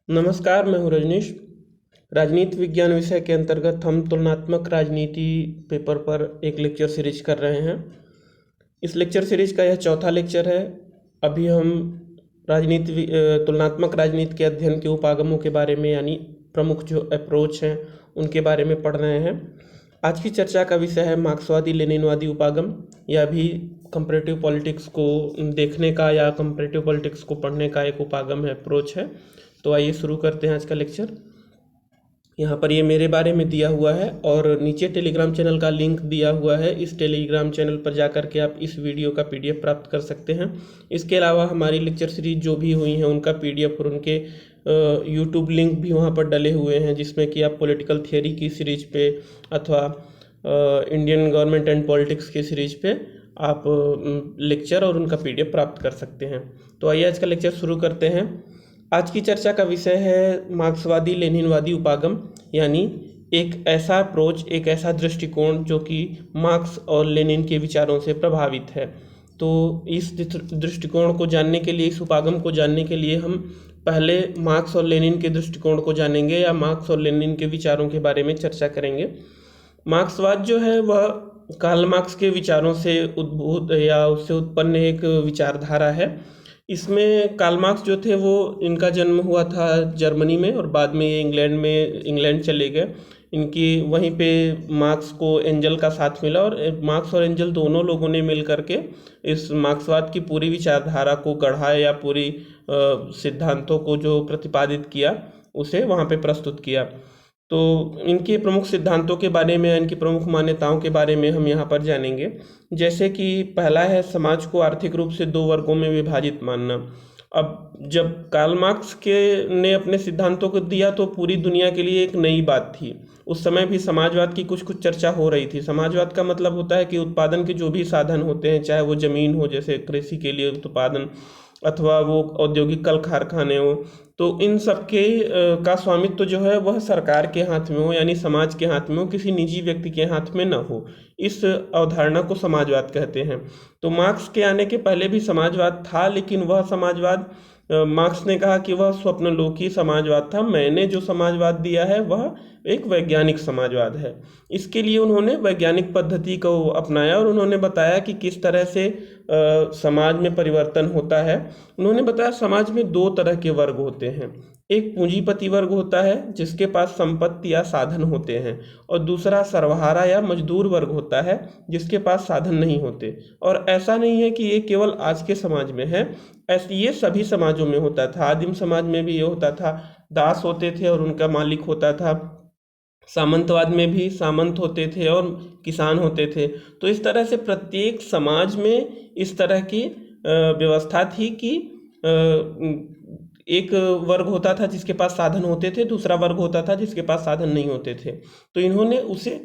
नमस्कार, मैं हूँ रजनीश। राजनीति विज्ञान विषय के अंतर्गत हम तुलनात्मक राजनीति पेपर पर एक लेक्चर सीरीज कर रहे हैं। इस लेक्चर सीरीज का यह चौथा लेक्चर है। अभी हम तुलनात्मक राजनीति के अध्ययन के उपागमों के बारे में, यानी प्रमुख जो अप्रोच हैं उनके बारे में पढ़ रहे हैं। आज की चर्चा का विषय है मार्क्सवादी लेनिनवादी उपागम। यह भी कंपैरेटिव पॉलिटिक्स को देखने का या कंपैरेटिव पॉलिटिक्स को पढ़ने का एक उपागम है, अप्रोच है। तो आइए शुरू करते हैं आज का लेक्चर। यहाँ पर ये मेरे बारे में दिया हुआ है और नीचे टेलीग्राम चैनल का लिंक दिया हुआ है। इस टेलीग्राम चैनल पर जा कर के आप इस वीडियो का पीडीएफ प्राप्त कर सकते हैं। इसके अलावा हमारी लेक्चर सीरीज जो भी हुई हैं उनका पीडीएफ और उनके यूट्यूब लिंक भी वहाँ पर डले हुए हैं, जिसमें कि आप पॉलिटिकल थियोरी की सीरीज पे अथवा इंडियन गवर्नमेंट एंड पॉलिटिक्स की सीरीज पे आप लेक्चर और उनका पीडीएफ प्राप्त कर सकते हैं। तो आइए आज का लेक्चर शुरू करते हैं। आज की चर्चा का विषय है मार्क्सवादी लेनिनवादी उपागम, यानी एक ऐसा अप्रोच, एक ऐसा दृष्टिकोण जो कि मार्क्स और लेनिन के विचारों से प्रभावित है। तो इस दृष्टिकोण को जानने के लिए, इस उपागम को जानने के लिए हम पहले मार्क्स और लेनिन के दृष्टिकोण को जानेंगे या मार्क्स और लेनिन के विचारों के बारे में चर्चा करेंगे। मार्क्सवाद जो है वह कार्ल मार्क्स के विचारों से उद्भूत या उससे उत्पन्न एक विचारधारा है। इसमें कार्ल मार्क्स जो थे वो, इनका जन्म हुआ था जर्मनी में और बाद में ये इंग्लैंड चले गए। इनकी वहीं पे मार्क्स को एंजल का साथ मिला और मार्क्स और एंजल दोनों लोगों ने मिल करके इस मार्क्सवाद की पूरी विचारधारा को गढ़ा या पूरी सिद्धांतों को जो प्रतिपादित किया उसे वहाँ पे प्रस्तुत किया। तो इनके प्रमुख सिद्धांतों के बारे में, इनकी प्रमुख मान्यताओं के बारे में हम यहाँ पर जानेंगे। जैसे कि पहला है समाज को आर्थिक रूप से दो वर्गों में विभाजित मानना। अब जब कार्ल मार्क्स ने अपने सिद्धांतों को दिया तो पूरी दुनिया के लिए एक नई बात थी। उस समय भी समाजवाद की कुछ चर्चा हो रही थी। समाजवाद का मतलब होता है कि उत्पादन के जो भी साधन होते हैं, चाहे वो जमीन हो जैसे कृषि के लिए उत्पादन, अथवा वो औद्योगिक कल कारखाने हो, तो इन सब के का स्वामित्व जो है वह सरकार के हाथ में हो, यानी समाज के हाथ में हो, किसी निजी व्यक्ति के हाथ में न हो। इस अवधारणा को समाजवाद कहते हैं। तो मार्क्स के आने के पहले भी समाजवाद था, लेकिन वह समाजवाद, मार्क्स ने कहा कि वह स्वप्नलोकी समाजवाद था। मैंने जो समाजवाद दिया है वह एक वैज्ञानिक समाजवाद है। इसके लिए उन्होंने वैज्ञानिक पद्धति को अपनाया और उन्होंने बताया कि किस तरह से समाज में परिवर्तन होता है। उन्होंने बताया समाज में दो तरह के वर्ग होते हैं। एक पूंजीपति वर्ग होता है जिसके पास संपत्ति या साधन होते हैं, और दूसरा सर्वहारा या मजदूर वर्ग होता है जिसके पास साधन नहीं होते। और ऐसा नहीं है कि ये केवल आज के समाज में है, ऐसे ये सभी समाजों में होता था। आदिम समाज में भी ये होता था, दास होते थे और उनका मालिक होता था। सामंतवाद में भी सामंत होते थे और किसान होते थे। तो इस तरह से प्रत्येक समाज में इस तरह की व्यवस्था थी कि एक वर्ग होता था जिसके पास साधन होते थे, दूसरा वर्ग होता था जिसके पास साधन नहीं होते थे। तो इन्होंने उसे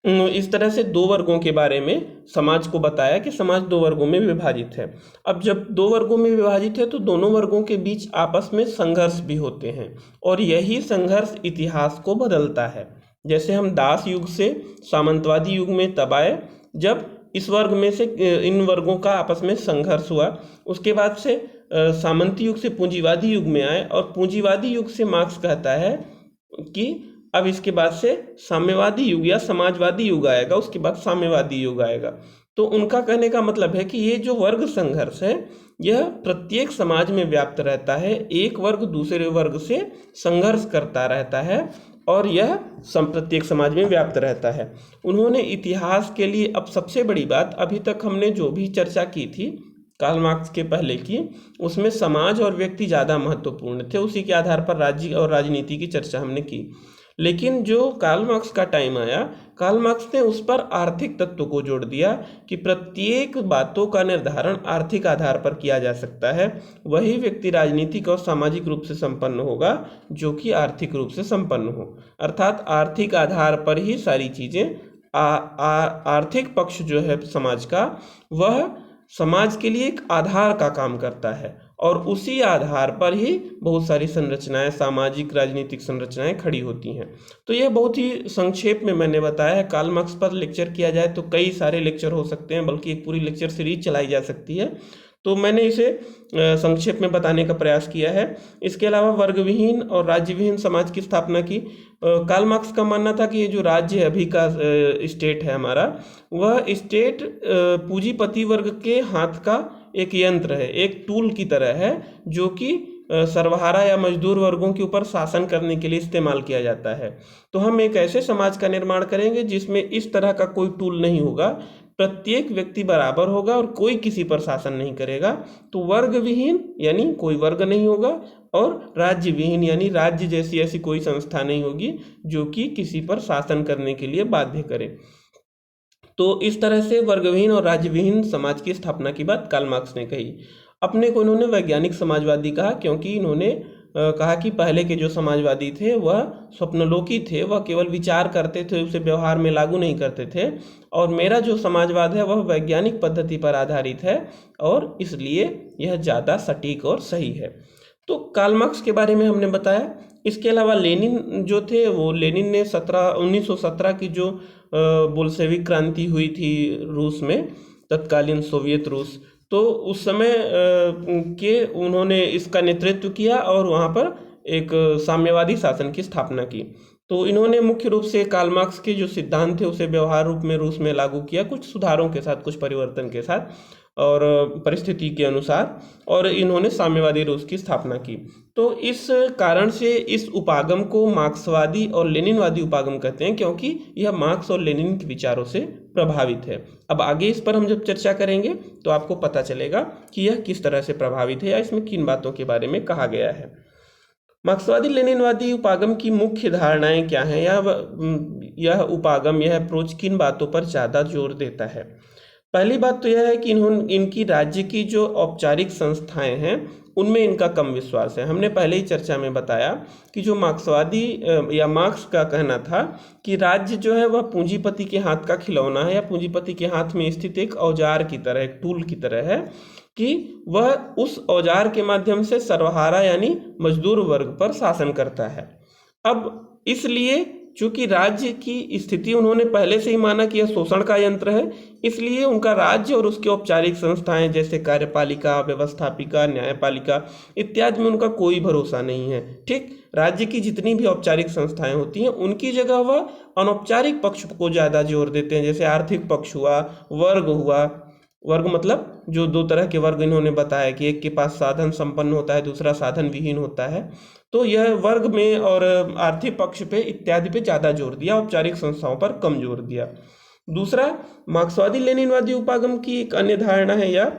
इस तरह से दो वर्गों के बारे में समाज को बताया कि समाज दो वर्गों में विभाजित है। अब जब दो वर्गों में विभाजित है तो दोनों वर्गों के बीच आपस में संघर्ष भी होते हैं, और यही संघर्ष इतिहास को बदलता है। जैसे हम दास युग से सामंतवादी युग में तब आए जब इस वर्ग में से इन वर्गों का आपस में संघर्ष हुआ। उसके बाद से सामंती युग से पूंजीवादी युग में आए, और पूंजीवादी युग से मार्क्स कहता है कि अब इसके बाद से साम्यवादी युग या समाजवादी युग आएगा, उसके बाद साम्यवादी युग आएगा। तो उनका कहने का मतलब है कि ये जो वर्ग संघर्ष है यह प्रत्येक समाज में व्याप्त रहता है। एक वर्ग दूसरे वर्ग से संघर्ष करता रहता है और यह प्रत्येक समाज में व्याप्त रहता है। उन्होंने इतिहास के लिए, अब सबसे बड़ी बात, अभी तक हमने जो भी चर्चा की थी कार्ल मार्क्स के पहले की, उसमें समाज और व्यक्ति ज़्यादा महत्वपूर्ण थे। उसी के आधार पर राज्य और राजनीति की चर्चा हमने की। लेकिन जो कार्ल मार्क्स का टाइम आया, कार्ल मार्क्स ने उस पर आर्थिक तत्व को जोड़ दिया कि प्रत्येक बातों का निर्धारण आर्थिक आधार पर किया जा सकता है। वही व्यक्ति राजनीतिक और सामाजिक रूप से संपन्न होगा जो कि आर्थिक रूप से संपन्न हो। अर्थात आर्थिक आधार पर ही सारी चीज़ें, आर्थिक पक्ष जो है समाज का, वह समाज के लिए एक आधार का काम करता है, और उसी आधार पर ही बहुत सारी संरचनाएं, सामाजिक राजनीतिक संरचनाएं खड़ी होती हैं। तो यह बहुत ही संक्षेप में मैंने बताया है। कार्ल मार्क्स पर लेक्चर किया जाए तो कई सारे लेक्चर हो सकते हैं, बल्कि एक पूरी लेक्चर सीरीज चलाई जा सकती है। तो मैंने इसे संक्षेप में बताने का प्रयास किया है। इसके अलावा वर्ग विहीन और राज्य विहीन समाज की स्थापना की। कार्ल मार्क्स का मानना था कि ये जो राज्य अभी का स्टेट है हमारा, वह स्टेट पूंजीपति वर्ग के हाथ का एक यंत्र है, एक टूल की तरह है, जो कि सर्वहारा या मजदूर वर्गों के ऊपर शासन करने के लिए इस्तेमाल किया जाता है। तो हम एक ऐसे समाज का निर्माण करेंगे जिसमें इस तरह का कोई टूल नहीं होगा, प्रत्येक व्यक्ति बराबर होगा और कोई किसी पर शासन नहीं करेगा। तो वर्ग विहीन यानी कोई वर्ग नहीं होगा, और राज्य विहीन यानी राज्य जैसी ऐसी कोई संस्था नहीं होगी जो कि किसी पर शासन करने के लिए बाध्य करे। तो इस तरह से वर्गविहीन और राज्यविहीन समाज की स्थापना की बात कार्ल मार्क्स ने कही। अपने को इन्होंने वैज्ञानिक समाजवादी कहा, क्योंकि इन्होंने कहा कि पहले के जो समाजवादी थे वह स्वप्नलोकी थे, वह केवल विचार करते थे, उसे व्यवहार में लागू नहीं करते थे। और मेरा जो समाजवाद है वह वैज्ञानिक पद्धति पर आधारित है, और इसलिए यह ज़्यादा सटीक और सही है। तो कार्ल मार्क्स के बारे में हमने बताया। इसके अलावा लेनिन जो थे, वो लेनिन ने 1917 की जो बोल्शेविक क्रांति हुई थी रूस में, तत्कालीन सोवियत रूस, तो उस समय के उन्होंने इसका नेतृत्व किया और वहाँ पर एक साम्यवादी शासन की स्थापना की। तो इन्होंने मुख्य रूप से कार्ल मार्क्स के जो सिद्धांत थे उसे व्यवहार रूप में रूस में लागू किया, कुछ सुधारों के साथ, कुछ परिवर्तन के साथ और परिस्थिति के अनुसार, और इन्होंने साम्यवादी रूस की स्थापना की। तो इस कारण से इस उपागम को मार्क्सवादी और लेनिनवादी उपागम कहते हैं, क्योंकि यह मार्क्स और लेनिन के विचारों से प्रभावित है। अब आगे इस पर हम जब चर्चा करेंगे तो आपको पता चलेगा कि यह किस तरह से प्रभावित है या इसमें किन बातों के बारे में कहा गया है। मार्क्सवादी लेनिनवादी उपागम की मुख्य धारणाएं क्या हैं, यह उपागम, यह अप्रोच किन बातों पर ज़्यादा जोर देता है। पहली बात तो यह है कि इनकी राज्य की जो औपचारिक संस्थाएं हैं उनमें इनका कम विश्वास है। हमने पहले ही चर्चा में बताया कि जो मार्क्सवादी या मार्क्स का कहना था कि राज्य जो है वह पूंजीपति के हाथ का खिलौना है, या पूंजीपति के हाथ में स्थित एक औजार की तरह, एक टूल की तरह है, कि वह उस औजार के माध्यम से सर्वहारा यानी मजदूर वर्ग पर शासन करता है। अब इसलिए चूंकि राज्य की स्थिति उन्होंने पहले से ही माना कि यह शोषण का यंत्र है, इसलिए उनका राज्य और उसके औपचारिक संस्थाएं जैसे कार्यपालिका, व्यवस्थापिका, न्यायपालिका इत्यादि में उनका कोई भरोसा नहीं है। ठीक, राज्य की जितनी भी औपचारिक संस्थाएं होती हैं उनकी जगह वह अनौपचारिक पक्ष को ज़्यादा जोर देते हैं, जैसे आर्थिक पक्ष हुआ, वर्ग हुआ। वर्ग मतलब जो दो तरह के वर्ग इन्होंने बताया कि एक के पास साधन संपन्न होता है, दूसरा साधन विहीन होता है। तो यह वर्ग में और आर्थिक पक्ष पे इत्यादि पे ज़्यादा जोर दिया, औपचारिक संस्थाओं पर कम जोर दिया। दूसरा, मार्क्सवादी लेनिनवादी उपागम की एक अन्य धारणा है, या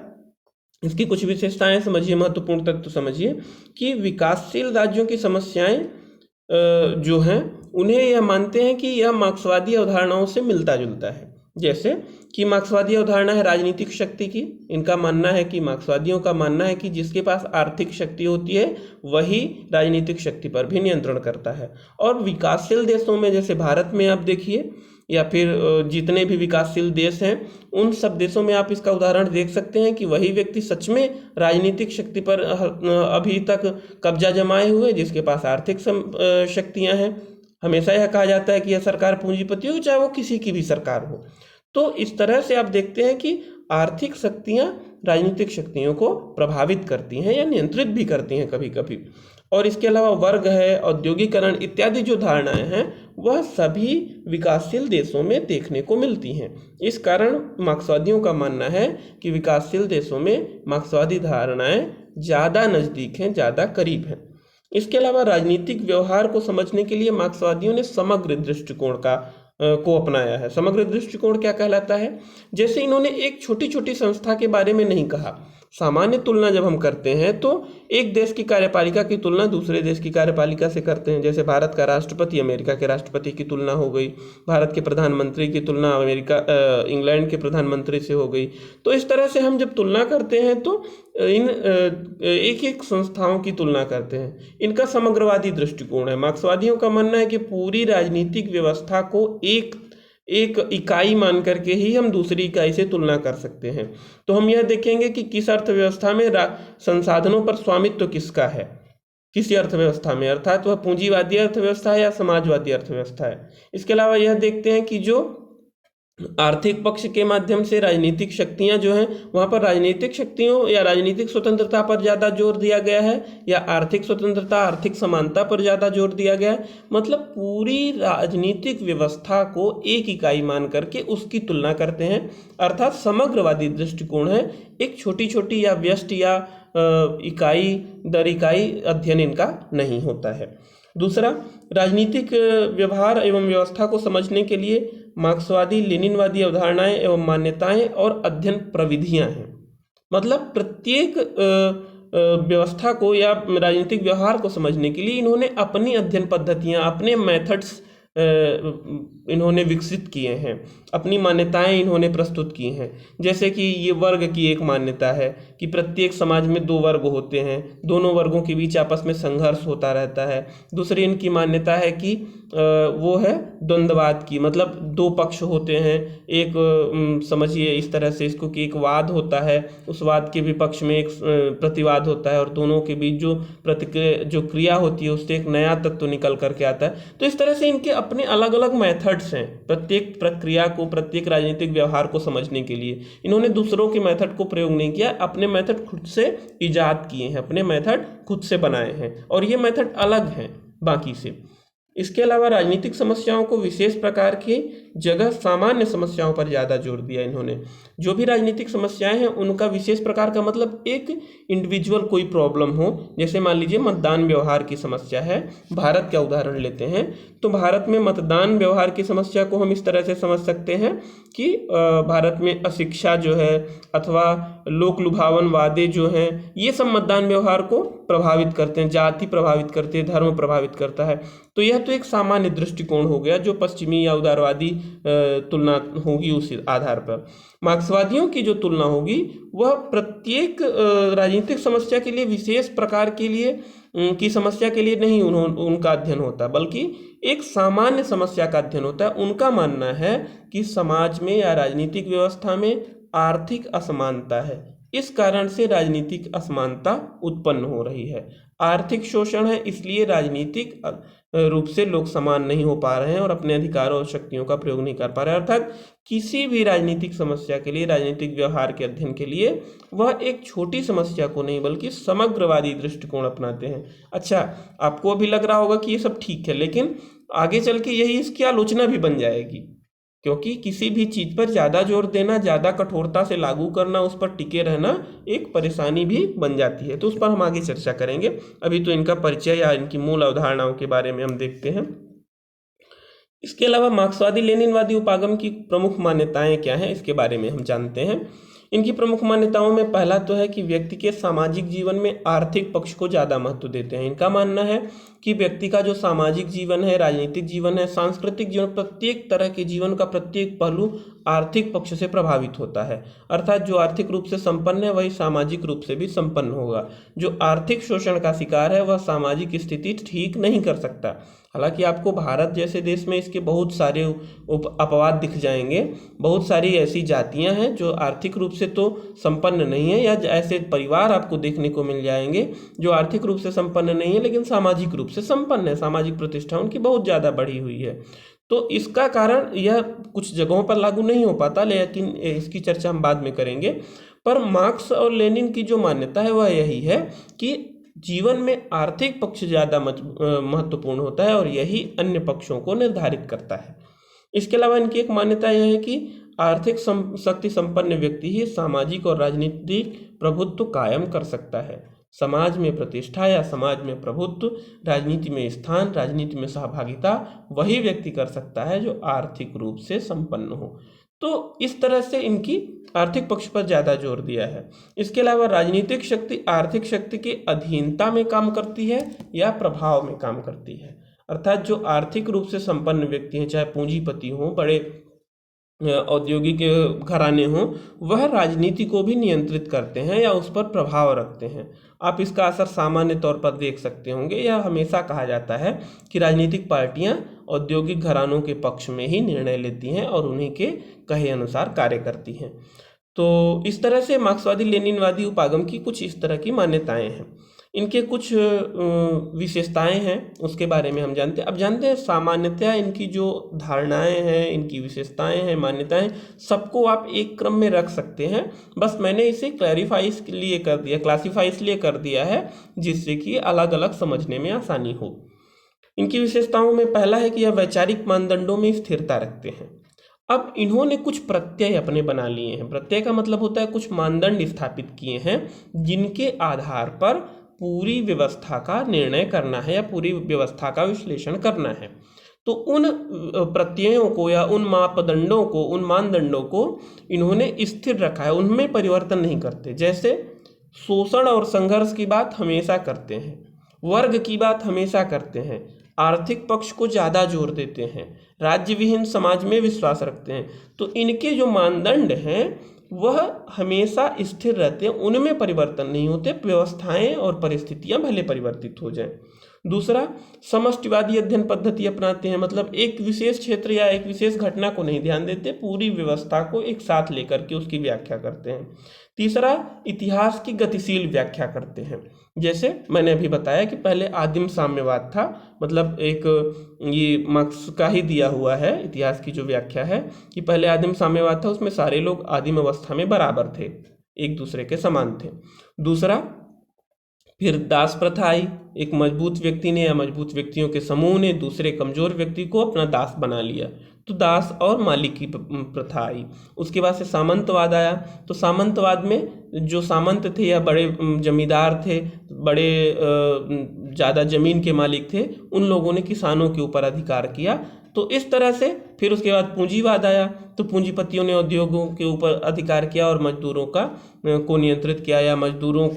इसकी कुछ विशेषताएं समझिए, महत्वपूर्ण तत्व समझिए, कि विकासशील राज्यों की समस्याएं जो हैं उन्हें यह मानते हैं कि यह मार्क्सवादी अवधारणाओं से मिलता जुलता है। जैसे कि मार्क्सवादी अवधारणा है राजनीतिक शक्ति की। इनका मानना है कि मार्क्सवादियों का मानना है कि जिसके पास आर्थिक शक्ति होती है वही राजनीतिक शक्ति पर भी नियंत्रण करता है। और विकासशील देशों में, जैसे भारत में आप देखिए, या फिर जितने भी विकासशील देश हैं उन सब देशों में आप इसका उदाहरण देख सकते हैं कि वही व्यक्ति सच में राजनीतिक शक्ति पर अभी तक कब्जा जमाए हुए, जिसके पास आर्थिक शक्तियाँ हैं। हमेशा यह कहा जाता है कि यह सरकार पूंजीपति हो, चाहे वो किसी की भी सरकार हो। तो इस तरह से आप देखते हैं कि आर्थिक शक्तियां राजनीतिक शक्तियों को प्रभावित करती हैं या नियंत्रित भी करती हैं कभी कभी। और इसके अलावा वर्ग है, औद्योगिकरण इत्यादि जो धारणाएं हैं वह सभी विकासशील देशों में देखने को मिलती हैं। इस कारण मार्क्सवादियों का मानना है कि विकासशील देशों में मार्क्सवादी धारणाएं ज़्यादा नज़दीक हैं, ज़्यादा करीब हैं। इसके अलावा राजनीतिक व्यवहार को समझने के लिए मार्क्सवादियों ने समग्र दृष्टिकोण को अपनाया है। समग्र दृष्टिकोण क्या कहलाता है? जैसे इन्होंने एक छोटी छोटी संस्था के बारे में नहीं कहा। सामान्य तुलना जब हम करते हैं तो एक देश की कार्यपालिका की तुलना दूसरे देश की कार्यपालिका से करते हैं। जैसे भारत का राष्ट्रपति अमेरिका के राष्ट्रपति की तुलना हो गई, भारत के प्रधानमंत्री की तुलना इंग्लैंड के प्रधानमंत्री से हो गई। तो इस तरह से हम जब तुलना करते हैं तो इन एक एक संस्थाओं की तुलना करते हैं। इनका समग्रवादी दृष्टिकोण है। मार्क्सवादियों का मानना है कि पूरी राजनीतिक व्यवस्था को एक इकाई मान करके ही हम दूसरी इकाई से तुलना कर सकते हैं। तो हम यह देखेंगे कि किस अर्थव्यवस्था में संसाधनों पर स्वामित्व किसका है, किसी अर्थव्यवस्था में, अर्थात वह पूंजीवादी अर्थव्यवस्था है या समाजवादी अर्थव्यवस्था है। इसके अलावा यह देखते हैं कि जो आर्थिक पक्ष के माध्यम से राजनीतिक शक्तियां जो हैं, वहाँ पर राजनीतिक शक्तियों या राजनीतिक स्वतंत्रता पर ज़्यादा जोर दिया गया है, या आर्थिक स्वतंत्रता आर्थिक समानता पर ज़्यादा जोर दिया गया है। मतलब पूरी राजनीतिक व्यवस्था को एक इकाई मान करके उसकी तुलना करते हैं, अर्थात समग्रवादी दृष्टिकोण है। एक छोटी छोटी या व्यस्त या इकाई दर इकाई अध्ययन इनका नहीं होता है। दूसरा, राजनीतिक व्यवहार एवं व्यवस्था को समझने के लिए मार्क्सवादी लेनिनवादी अवधारणाएं एवं मान्यताएं और अध्ययन प्रविधियां हैं। मतलब प्रत्येक व्यवस्था को या राजनीतिक व्यवहार को समझने के लिए इन्होंने अपनी अध्ययन पद्धतियां, अपने मेथड्स इन्होंने विकसित किए हैं, अपनी मान्यताएं इन्होंने प्रस्तुत की हैं। जैसे कि ये वर्ग की एक मान्यता है कि प्रत्येक समाज में दो वर्ग होते हैं, दोनों वर्गों के बीच आपस में संघर्ष होता रहता है। दूसरी इनकी मान्यता है कि वो है द्वंद्ववाद की, मतलब दो पक्ष होते हैं। एक समझिए इस तरह से इसको कि एक वाद होता है, उस वाद के विपक्ष में एक प्रतिवाद होता है, और दोनों के बीच जो क्रिया होती है उससे एक नया तत्व निकल करके आता है। तो इस तरह से इनके अपने अलग अलग मेथड्स हैं प्रत्येक प्रक्रिया को, प्रत्येक राजनीतिक व्यवहार को समझने के लिए। इन्होंने दूसरों के मेथड को प्रयोग नहीं किया, अपने मेथड खुद से इजाद किए हैं, अपने मेथड खुद से बनाए हैं, और ये मेथड अलग हैं बाकी से। इसके अलावा राजनीतिक समस्याओं को विशेष प्रकार की जगह सामान्य समस्याओं पर ज़्यादा जोर दिया इन्होंने। जो भी राजनीतिक समस्याएं हैं उनका विशेष प्रकार का मतलब एक इंडिविजुअल कोई प्रॉब्लम हो, जैसे मान लीजिए मतदान व्यवहार की समस्या है। भारत का उदाहरण लेते हैं तो भारत में मतदान व्यवहार की समस्या को हम इस तरह से समझ सकते हैं कि भारत में अशिक्षा जो है अथवा लोक लुभावन वादे जो हैं, ये सब मतदान व्यवहार को प्रभावित करते हैं, जाति प्रभावित करते हैं, धर्म प्रभावित करता है। तो यह तो एक सामान्य दृष्टिकोण हो गया जो पश्चिमी या उदारवादी तुलना होगी उस आधार पर। मार्क्सवादियों की जो तुलना होगी वह प्रत्येक राजनीतिक समस्या के लिए, विशेष प्रकार के लिए की समस्या के लिए नहीं उनका अध्ययन होता, बल्कि एक सामान्य समस्या का अध्ययन होता है। उनका मानना है कि समाज में या राजनीतिक व्यवस्था में आर्थिक असमानता है, इस कारण से राजनीतिक असमानता उत्पन्न हो रही है। आर्थिक शोषण है, इसलिए राजनीतिक रूप से लोग समान नहीं हो पा रहे हैं और अपने अधिकारों और शक्तियों का प्रयोग नहीं कर पा रहे हैं। अर्थात किसी भी राजनीतिक समस्या के लिए, राजनीतिक व्यवहार के अध्ययन के लिए वह एक छोटी समस्या को नहीं बल्कि समग्रवादी दृष्टिकोण अपनाते हैं। अच्छा, आपको अभी लग रहा होगा कि ये सब ठीक है, लेकिन आगे चल के यही इसकी आलोचना भी बन जाएगी, क्योंकि किसी भी चीज पर ज्यादा जोर देना, ज्यादा कठोरता से लागू करना, उस पर टिके रहना एक परेशानी भी बन जाती है। तो उस पर हम आगे चर्चा करेंगे। अभी तो इनका परिचय या इनकी मूल अवधारणाओं के बारे में हम देखते हैं। इसके अलावा मार्क्सवादी लेनिनवादी उपागम की प्रमुख मान्यताएं क्या हैं, इसके बारे में हम जानते हैं। इनकी प्रमुख मान्यताओं में पहला तो है कि व्यक्ति के सामाजिक जीवन में आर्थिक पक्ष को ज़्यादा महत्व देते हैं। इनका मानना है कि व्यक्ति का जो सामाजिक जीवन है, राजनीतिक जीवन है, सांस्कृतिक जीवन, प्रत्येक तरह के जीवन का प्रत्येक पहलू आर्थिक पक्ष से प्रभावित होता है। अर्थात जो आर्थिक रूप से संपन्न है वही सामाजिक रूप से भी संपन्न होगा। जो आर्थिक शोषण का शिकार है वह सामाजिक स्थिति ठीक नहीं कर सकता। हालांकि आपको भारत जैसे देश में इसके बहुत सारे अपवाद दिख जाएंगे। बहुत सारी ऐसी जातियां हैं जो आर्थिक रूप से तो संपन्न नहीं है, या ऐसे परिवार आपको देखने को मिल जाएंगे जो आर्थिक रूप से संपन्न नहीं है लेकिन सामाजिक रूप से संपन्न है, सामाजिक प्रतिष्ठा उनकी बहुत ज़्यादा बढ़ी हुई है। तो इसका कारण यह कुछ जगहों पर लागू नहीं हो पाता, लेकिन इसकी चर्चा हम बाद में करेंगे। पर मार्क्स और लेनिन की जो मान्यता है वह यही है कि जीवन में आर्थिक पक्ष ज़्यादा महत्वपूर्ण होता है और यही अन्य पक्षों को निर्धारित करता है। इसके अलावा इनकी एक मान्यता यह है कि आर्थिक शक्ति संपन्न व्यक्ति ही सामाजिक और राजनीतिक प्रभुत्व कायम कर सकता है। समाज में प्रतिष्ठा या समाज में प्रभुत्व, राजनीति में स्थान, राजनीति में सहभागिता वही व्यक्ति कर सकता है जो आर्थिक रूप से संपन्न हो। तो इस तरह से इनकी आर्थिक पक्ष पर ज़्यादा जोर दिया है। इसके अलावा राजनीतिक शक्ति आर्थिक शक्ति की अधीनता में काम करती है या प्रभाव में काम करती है। अर्थात जो आर्थिक रूप से संपन्न व्यक्ति हैं, चाहे पूंजीपति हों, बड़े औद्योगिक घराने हों, वह राजनीति को भी नियंत्रित करते हैं या उस पर प्रभाव रखते हैं। आप इसका असर सामान्य तौर पर देख सकते होंगे। यह हमेशा कहा जाता है कि राजनीतिक पार्टियां औद्योगिक घरानों के पक्ष में ही निर्णय लेती हैं और उन्हीं के कहे अनुसार कार्य करती हैं। तो इस तरह से मार्क्सवादी लेनिनवादी उपागम की कुछ इस तरह की मान्यताएं हैं। इनके कुछ विशेषताएं हैं, उसके बारे में हम जानते हैं। अब जानते हैं सामान्यतः इनकी जो धारणाएं हैं, इनकी विशेषताएं हैं, मान्यताएं, सबको आप एक क्रम में रख सकते हैं। बस मैंने इसे क्लैरिफाई इसलिए कर दिया, क्लासीफाई इसलिए कर दिया है जिससे कि अलग अलग समझने में आसानी हो। इनकी विशेषताओं में पहला है कि यह वैचारिक मानदंडों में स्थिरता रखते हैं। अब इन्होंने कुछ प्रत्यय अपने बना लिए हैं। प्रत्यय का मतलब होता है कुछ मानदंड स्थापित किए हैं जिनके आधार पर पूरी व्यवस्था का निर्णय करना है या पूरी व्यवस्था का विश्लेषण करना है। तो उन प्रत्ययों को या उन मापदंडों को, उन मानदंडों को इन्होंने स्थिर रखा है, उनमें परिवर्तन नहीं करते। जैसे शोषण और संघर्ष की बात हमेशा करते हैं, वर्ग की बात हमेशा करते हैं, आर्थिक पक्ष को ज़्यादा जोर देते हैं, राज्य विहीन समाज में विश्वास रखते हैं। तो इनके जो मानदंड हैं वह हमेशा स्थिर रहते हैं, उनमें परिवर्तन नहीं होते, व्यवस्थाएं और परिस्थितियां भले परिवर्तित हो जाएं। दूसरा, समष्टिवादी अध्ययन पद्धति अपनाते हैं, मतलब एक विशेष क्षेत्र या एक विशेष घटना को नहीं ध्यान देते, पूरी व्यवस्था को एक साथ लेकर के उसकी व्याख्या करते हैं। तीसरा, इतिहास की गतिशील व्याख्या करते हैं। जैसे मैंने अभी बताया कि पहले आदिम साम्यवाद था, मतलब एक ये मार्क्स का ही दिया हुआ है इतिहास की जो व्याख्या है कि पहले आदिम साम्यवाद था, उसमें सारे लोग आदिम अवस्था में बराबर थे, एक दूसरे के समान थे। दूसरा, फिर दास प्रथा आई, एक मजबूत व्यक्ति ने या मजबूत व्यक्तियों के समूह ने दूसरे कमजोर व्यक्ति को अपना दास बना लिया, तो दास और मालिक की प्रथा आई। उसके बाद से सामंतवाद आया, तो सामंतवाद में जो सामंत थे या बड़े जमींदार थे, बड़े ज़्यादा जमीन के मालिक थे, उन लोगों ने किसानों के ऊपर अधिकार किया। तो इस तरह से फिर उसके बाद पूंजीवाद आया, तो पूंजीपतियों ने उद्योगों के ऊपर अधिकार किया और मजदूरों को नियंत्रित किया या मजदूरों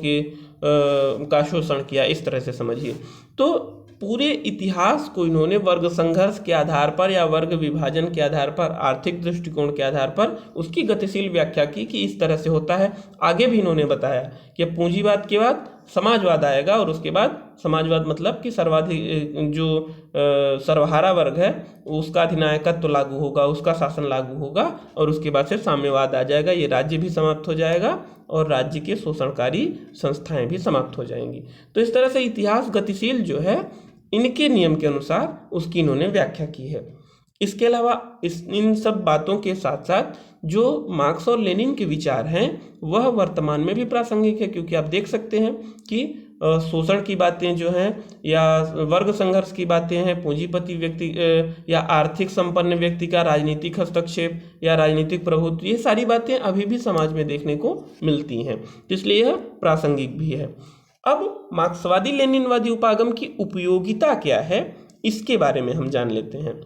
का शोषण किया, इस तरह से समझिए। तो पूरे इतिहास को इन्होंने वर्ग संघर्ष के आधार पर या वर्ग विभाजन के आधार पर, आर्थिक दृष्टिकोण के आधार पर उसकी गतिशील व्याख्या की कि इस तरह से होता है। आगे भी इन्होंने बताया कि पूंजीवाद के बाद समाजवाद आएगा और उसके बाद समाजवाद मतलब कि सर्वाधिक जो सर्वहारा वर्ग है उसका अधिनायकत्व लागू होगा, उसका शासन लागू होगा और उसके बाद से साम्यवाद आ जाएगा। ये राज्य भी समाप्त हो जाएगा और राज्य के शोषणकारी संस्थाएं भी समाप्त हो जाएंगी। तो इस तरह से इतिहास गतिशील जो है इनके नियम के अनुसार उसकी इन्होंने व्याख्या की है। इसके अलावा इन सब बातों के साथ साथ जो मार्क्स और लेनिन के विचार हैं वह वर्तमान में भी प्रासंगिक है, क्योंकि आप देख सकते हैं कि शोषण की बातें जो हैं या वर्ग संघर्ष की बातें हैं, पूंजीपति व्यक्ति या आर्थिक संपन्न व्यक्ति का राजनीतिक हस्तक्षेप या राजनीतिक प्रभुत्व, ये सारी बातें अभी भी समाज में देखने को मिलती हैं, तो इसलिए यह प्रासंगिक भी है। अब मार्क्सवादी लेनिनवादी उपागम की उपयोगिता क्या है, इसके बारे में हम जान लेते हैं।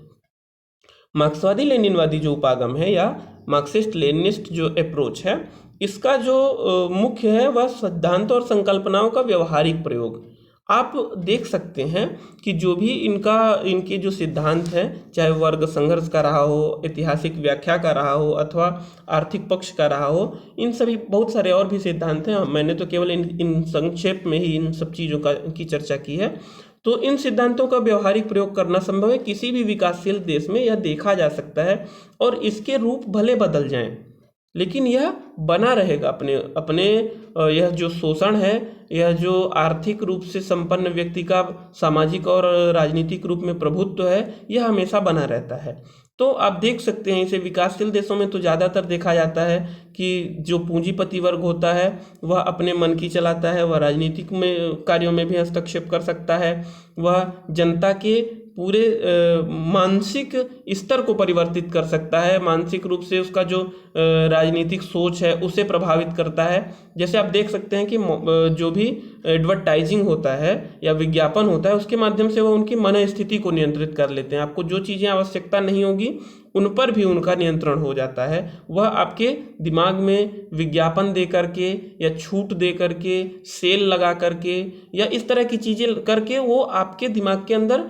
मार्क्सवादी लेनिनवादी जो उपागम है या मार्क्सिस्ट लेनिनिस्ट जो अप्रोच है, इसका जो मुख्य है वह सिद्धांत और संकल्पनाओं का व्यवहारिक प्रयोग। आप देख सकते हैं कि जो भी इनके जो सिद्धांत हैं, चाहे वर्ग संघर्ष का रहा हो, ऐतिहासिक व्याख्या का रहा हो अथवा आर्थिक पक्ष का रहा हो, इन सभी बहुत सारे और भी सिद्धांत हैं। मैंने तो केवल इन संक्षेप में ही इन सब चीज़ों की चर्चा की है। तो इन सिद्धांतों का व्यवहारिक प्रयोग करना संभव है किसी भी विकासशील देश में, यह देखा जा सकता है। और इसके रूप भले बदल जाएं लेकिन यह बना रहेगा अपने यह जो शोषण है, यह जो आर्थिक रूप से संपन्न व्यक्ति का सामाजिक और राजनीतिक रूप में प्रभुत्व है, यह हमेशा बना रहता है। तो आप देख सकते हैं इसे विकासशील देशों में तो ज़्यादातर देखा जाता है कि जो पूंजीपति वर्ग होता है वह अपने मन की चलाता है, वह राजनीतिक में कार्यों में भी हस्तक्षेप कर सकता है, वह जनता के पूरे मानसिक स्तर को परिवर्तित कर सकता है, मानसिक रूप से उसका जो राजनीतिक सोच है उसे प्रभावित करता है। जैसे आप देख सकते हैं कि जो भी एडवर्टाइजिंग होता है या विज्ञापन होता है उसके माध्यम से वो उनकी मन स्थिति को नियंत्रित कर लेते हैं। आपको जो चीज़ें आवश्यकता नहीं होगी उन पर भी उनका नियंत्रण हो जाता है। वह आपके दिमाग में विज्ञापन दे करके या छूट दे करके, सेल लगा करके या इस तरह की चीज़ें करके वो आपके दिमाग के अंदर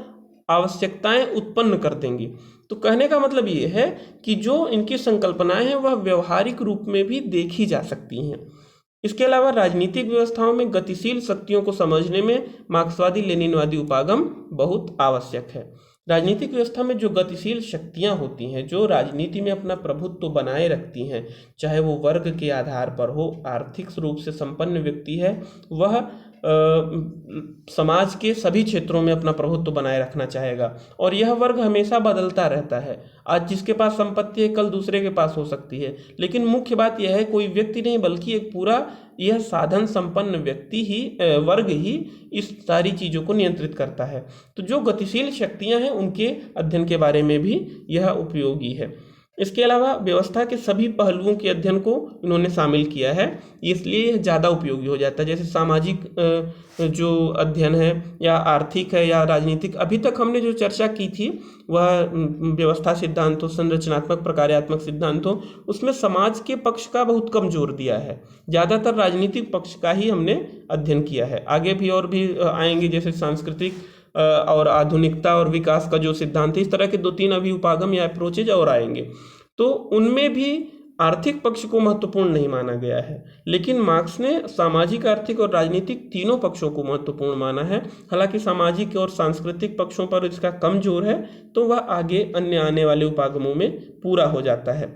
आवश्यकताएं उत्पन्न कर देंगी। तो कहने का मतलब ये है कि जो इनकी संकल्पनाएं हैं वह व्यवहारिक रूप में भी देखी जा सकती हैं। इसके अलावा राजनीतिक व्यवस्थाओं में गतिशील शक्तियों को समझने में मार्क्सवादी लेनिनवादी उपागम बहुत आवश्यक है। राजनीतिक व्यवस्था में जो गतिशील शक्तियां होती हैं, जो राजनीति में अपना प्रभुत्व बनाए रखती हैं, चाहे वो वर्ग के आधार पर हो, आर्थिक रूप से संपन्न व्यक्ति है वह समाज के सभी क्षेत्रों में अपना प्रभुत्व बनाए रखना चाहेगा और यह वर्ग हमेशा बदलता रहता है। आज जिसके पास संपत्ति है कल दूसरे के पास हो सकती है, लेकिन मुख्य बात यह है कोई व्यक्ति नहीं बल्कि एक पूरा यह साधन संपन्न व्यक्ति ही वर्ग ही इस सारी चीज़ों को नियंत्रित करता है। तो जो गतिशील शक्तियां हैं उनके अध्ययन के बारे में भी यह उपयोगी है। इसके अलावा व्यवस्था के सभी पहलुओं के अध्ययन को इन्होंने शामिल किया है, इसलिए यह ज़्यादा उपयोगी हो जाता है। जैसे सामाजिक जो अध्ययन है या आर्थिक है या राजनीतिक, अभी तक हमने जो चर्चा की थी वह व्यवस्था सिद्धांतों, संरचनात्मक प्रकार्यात्मक सिद्धांतों, उसमें समाज के पक्ष का बहुत कम जोर दिया है, ज़्यादातर राजनीतिक पक्ष का ही हमने अध्ययन किया है। आगे भी और भी आएंगे, जैसे सांस्कृतिक और आधुनिकता और विकास का जो सिद्धांत है, इस तरह के 2-3 अभी उपागम या अप्रोचेज और आएंगे। तो उनमें भी आर्थिक पक्ष को महत्वपूर्ण नहीं माना गया है, लेकिन मार्क्स ने सामाजिक, आर्थिक और राजनीतिक तीनों पक्षों को महत्वपूर्ण माना है। हालांकि सामाजिक और सांस्कृतिक पक्षों पर इसका कम जोर है, तो वह आगे अन्य आने वाले उपागमों में पूरा हो जाता है।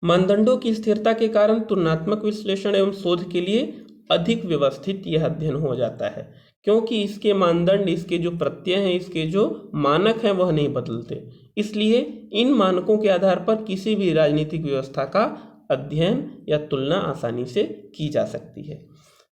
मानदंडों की स्थिरता के कारण तुलनात्मक विश्लेषण एवं शोध के लिए अधिक व्यवस्थित यह अध्ययन हो जाता है, क्योंकि इसके मानदंड, इसके जो प्रत्यय हैं, इसके जो मानक हैं वह नहीं बदलते। इसलिए इन मानकों के आधार पर किसी भी राजनीतिक व्यवस्था का अध्ययन या तुलना आसानी से की जा सकती है।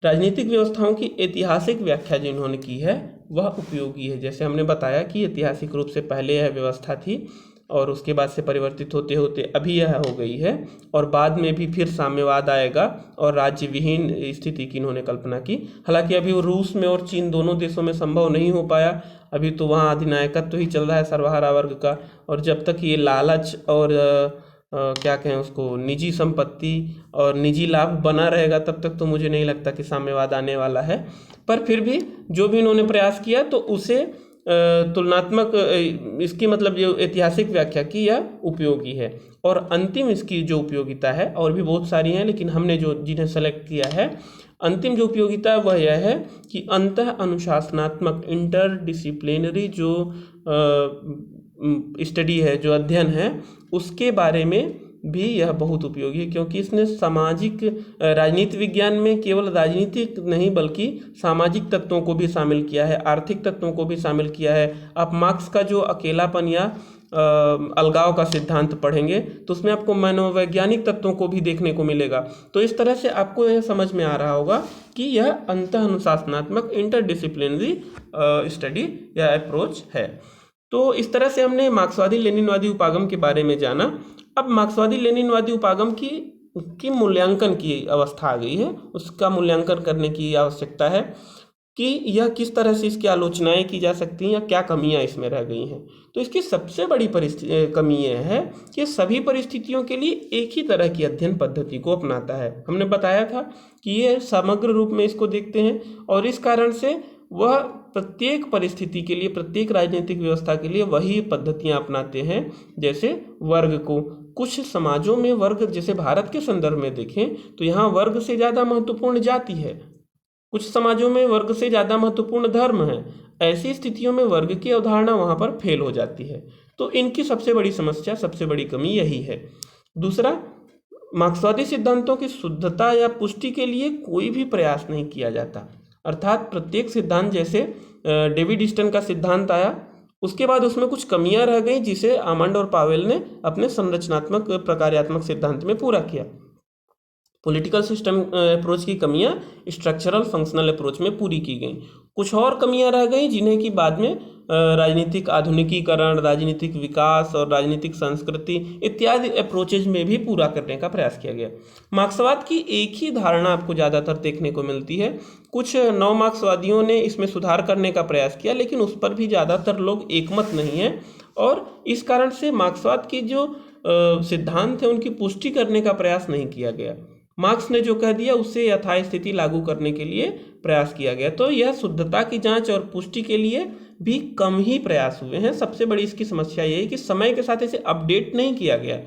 राजनीतिक व्यवस्थाओं की ऐतिहासिक व्याख्या जिन्होंने की है वह उपयोगी है। जैसे हमने बताया कि ऐतिहासिक रूप से पहले यह व्यवस्था थी और उसके बाद से परिवर्तित होते होते अभी यह हो गई है, और बाद में भी फिर साम्यवाद आएगा और राज्य विहीन स्थिति की इन्होंने कल्पना की। हालांकि अभी वो रूस में और चीन दोनों देशों में संभव नहीं हो पाया, अभी तो वहाँ अधिनायकत्व ही चल रहा है सर्वहारा वर्ग का, और जब तक ये लालच और क्या कहें उसको, निजी संपत्ति और निजी लाभ बना रहेगा तब तक तो मुझे नहीं लगता कि साम्यवाद आने वाला है। पर फिर भी जो भी इन्होंने प्रयास किया तो उसे तुलनात्मक, इसकी मतलब जो ऐतिहासिक व्याख्या की यह उपयोगी है। और अंतिम इसकी जो उपयोगिता है, और भी बहुत सारी हैं लेकिन हमने जो जिन्हें सेलेक्ट किया है, अंतिम जो उपयोगिता है वह यह है कि अंतः अनुशासनात्मक इंटरडिसिप्लिनरी जो स्टडी है, जो अध्ययन है, उसके बारे में भी यह बहुत उपयोगी है, क्योंकि इसने सामाजिक राजनीति विज्ञान में केवल राजनीतिक नहीं बल्कि सामाजिक तत्वों को भी शामिल किया है, आर्थिक तत्वों को भी शामिल किया है। आप मार्क्स का जो अकेलापन या अलगाव का सिद्धांत पढ़ेंगे तो उसमें आपको मनोवैज्ञानिक तत्वों को भी देखने को मिलेगा। तो इस तरह से आपको यह समझ में आ रहा होगा कि यह अंतः अनुशासनात्मक इंटरडिसिप्लिनरी स्टडी या अप्रोच है। तो इस तरह से हमने मार्क्सवादी लेनिनवादी उपागम के बारे में जाना। अब मार्क्सवादी लेनिनवादी उपागम की मूल्यांकन की अवस्था आ गई है, उसका मूल्यांकन करने की आवश्यकता है कि यह किस तरह से इसकी आलोचनाएं की जा सकती हैं या क्या कमियां इसमें रह गई हैं। तो इसकी सबसे बड़ी कमी यह है कि सभी परिस्थितियों के लिए एक ही तरह की अध्ययन पद्धति को अपनाता है। हमने बताया था कि ये समग्र रूप में इसको देखते हैं और इस कारण से वह प्रत्येक परिस्थिति के लिए, प्रत्येक राजनीतिक व्यवस्था के लिए वही पद्धतियां अपनाते हैं। जैसे वर्ग को, कुछ समाजों में वर्ग, जैसे भारत के संदर्भ में देखें तो यहाँ वर्ग से ज़्यादा महत्वपूर्ण जाति है, कुछ समाजों में वर्ग से ज़्यादा महत्वपूर्ण धर्म है। ऐसी स्थितियों में वर्ग की अवधारणा वहाँ पर फेल हो जाती है। तो इनकी सबसे बड़ी समस्या, सबसे बड़ी कमी यही है। दूसरा, मार्क्सवादी सिद्धांतों की शुद्धता या पुष्टि के लिए कोई भी प्रयास नहीं किया जाता। अर्थात प्रत्येक सिद्धांत, जैसे डेविड ईस्टन का सिद्धांत आया, उसके बाद उसमें कुछ कमियां रह गई जिसे आमंड और पावेल ने अपने संरचनात्मक प्रकार्यात्मक सिद्धांत में पूरा किया। पॉलिटिकल सिस्टम अप्रोच की कमियां स्ट्रक्चरल फंक्शनल अप्रोच में पूरी की गई। कुछ और कमियां रह गई जिन्हें कि बाद में राजनीतिक आधुनिकीकरण, राजनीतिक विकास और राजनीतिक संस्कृति इत्यादि अप्रोचेज में भी पूरा करने का प्रयास किया गया। मार्क्सवाद की एक ही धारणा आपको ज़्यादातर देखने को मिलती है। कुछ नव मार्क्सवादियों ने इसमें सुधार करने का प्रयास किया, लेकिन उस पर भी ज़्यादातर लोग एकमत नहीं हैं और इस कारण से मार्क्सवाद की जो सिद्धांत है उनकी पुष्टि करने का प्रयास नहीं किया गया। मार्क्स ने जो कह दिया उससे यथास्थिति लागू करने के लिए प्रयास किया गया। तो यह शुद्धता की जांच और पुष्टि के लिए भी कम ही प्रयास हुए हैं। सबसे बड़ी इसकी समस्या यही है कि समय के साथ इसे अपडेट नहीं किया गया,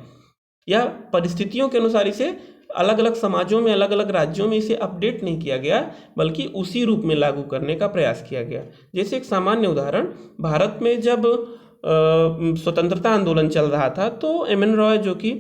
या परिस्थितियों के अनुसार इसे अलग अलग समाजों में, अलग अलग राज्यों में इसे अपडेट नहीं किया गया, बल्कि उसी रूप में लागू करने का प्रयास किया गया। जैसे एक सामान्य उदाहरण, भारत में जब स्वतंत्रता आंदोलन चल रहा था तो एम.एन. रॉय जो कि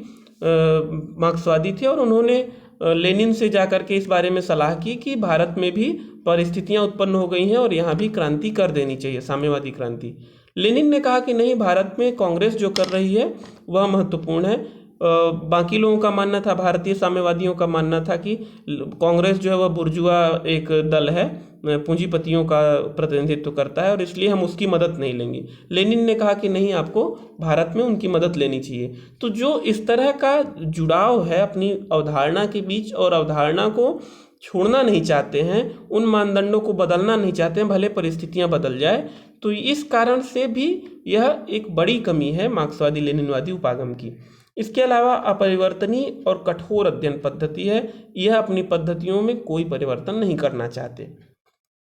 मार्क्सवादी थे और उन्होंने लेनिन से जाकर के इस बारे में सलाह की कि भारत में भी परिस्थितियां उत्पन्न हो गई हैं और यहाँ भी क्रांति कर देनी चाहिए, साम्यवादी क्रांति। लेनिन ने कहा कि नहीं, भारत में कांग्रेस जो कर रही है वह महत्वपूर्ण है। बाकी लोगों का मानना था, भारतीय साम्यवादियों का मानना था कि कांग्रेस जो है वह बुर्जुआ एक दल है, पूंजीपतियों का प्रतिनिधित्व करता है और इसलिए हम उसकी मदद नहीं लेंगे। लेनिन ने कहा कि नहीं, आपको भारत में उनकी मदद लेनी चाहिए। तो जो इस तरह का जुड़ाव है अपनी अवधारणा के बीच और अवधारणा को छोड़ना नहीं चाहते हैं, उन मानदंडों को बदलना नहीं चाहते हैं, भले परिस्थितियां बदल जाए, तो इस कारण से भी यह एक बड़ी कमी है मार्क्सवादी लेनिनवादी उपागम की। इसके अलावा अपरिवर्तनीय और कठोर अध्ययन पद्धति है। यह अपनी पद्धतियों में कोई परिवर्तन नहीं करना चाहते।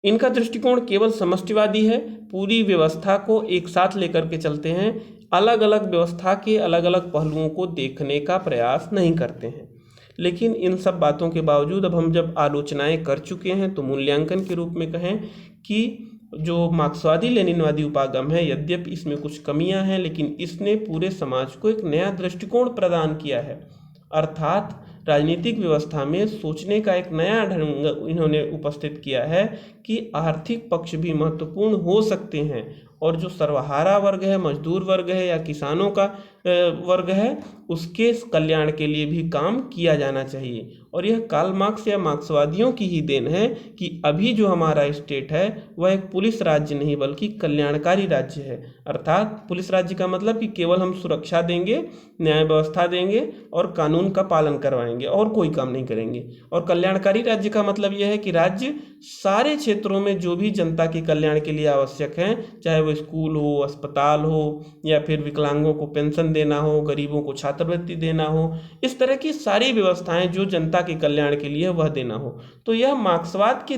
इनका दृष्टिकोण केवल समष्टिवादी है, पूरी व्यवस्था को एक साथ लेकर के चलते हैं, अलग अलग व्यवस्था के अलग अलग पहलुओं को देखने का प्रयास नहीं करते हैं। लेकिन इन सब बातों के बावजूद अब हम जब आलोचनाएं कर चुके हैं तो मूल्यांकन के रूप में कहें कि जो मार्क्सवादी लेनिनवादी उपागम है, यद्यपि इसमें कुछ कमियां हैं, लेकिन इसने पूरे समाज को एक नया दृष्टिकोण प्रदान किया है। अर्थात राजनीतिक व्यवस्था में सोचने का एक नया ढंग इन्होंने उपस्थित किया है कि आर्थिक पक्ष भी महत्वपूर्ण हो सकते हैं और जो सर्वहारा वर्ग है, मजदूर वर्ग है या किसानों का वर्ग है, उसके कल्याण के लिए भी काम किया जाना चाहिए। और यह कार्ल मार्क्स या मार्क्सवादियों की ही देन है कि अभी जो हमारा स्टेट है वह एक पुलिस राज्य नहीं बल्कि कल्याणकारी राज्य है। अर्थात पुलिस राज्य का मतलब कि केवल हम सुरक्षा देंगे, न्याय व्यवस्था देंगे और कानून का पालन करवाएंगे और कोई काम नहीं करेंगे। और कल्याणकारी राज्य का मतलब यह है कि राज्य सारे क्षेत्रों में जो भी जनता के कल्याण के लिए आवश्यक हैं, चाहे वो स्कूल हो, अस्पताल हो या फिर विकलांगों को पेंशन देना हो, गरीबों को छात्रवृत्ति देना हो, इस तरह की सारी व्यवस्थाएं जो जनता के कल्याण के लिए वह देना हो। तो यह मार्क्सवाद के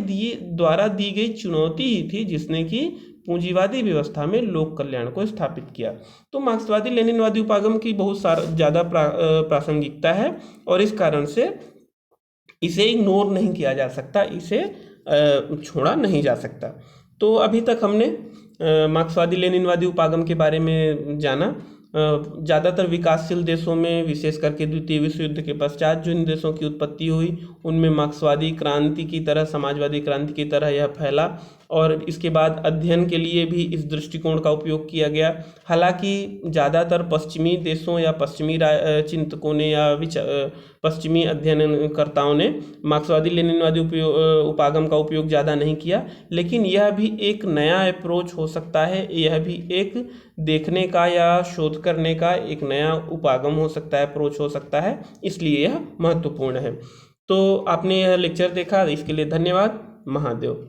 द्वारा दी गई चुनौती ही थी जिसने कि पूंजीवादी व्यवस्था में लोक कल्याण को स्थापित किया। तो मार्क्सवादी लेनिनवादी उपागम की बहुत ज़्यादा प्रासंगिकता है और इस कारण से इसे इग्नोर नहीं किया जा सकता, इसे छोड़ा नहीं जा सकता। तो अभी तक हमने मार्क्सवादी लेनिनवादी उपागम के बारे में जाना। ज़्यादातर विकासशील देशों में, विशेष करके द्वितीय विश्व युद्ध के पश्चात जो इन देशों की उत्पत्ति हुई, उनमें मार्क्सवादी क्रांति की तरह, समाजवादी क्रांति की तरह यह फैला और इसके बाद अध्ययन के लिए भी इस दृष्टिकोण का उपयोग किया गया। हालांकि ज़्यादातर पश्चिमी देशों या पश्चिमी चिंतकों ने या पश्चिमी अध्ययनकर्ताओं ने मार्क्सवादी लेनिनवादी उपागम का उपयोग ज़्यादा नहीं किया, लेकिन यह भी एक नया अप्रोच हो सकता है, यह भी एक देखने का या शोध करने का एक नया उपागम हो सकता है, अप्रोच हो सकता है, इसलिए यह महत्वपूर्ण है। तो आपने यह लेक्चर देखा, इसके लिए धन्यवाद। महादेव।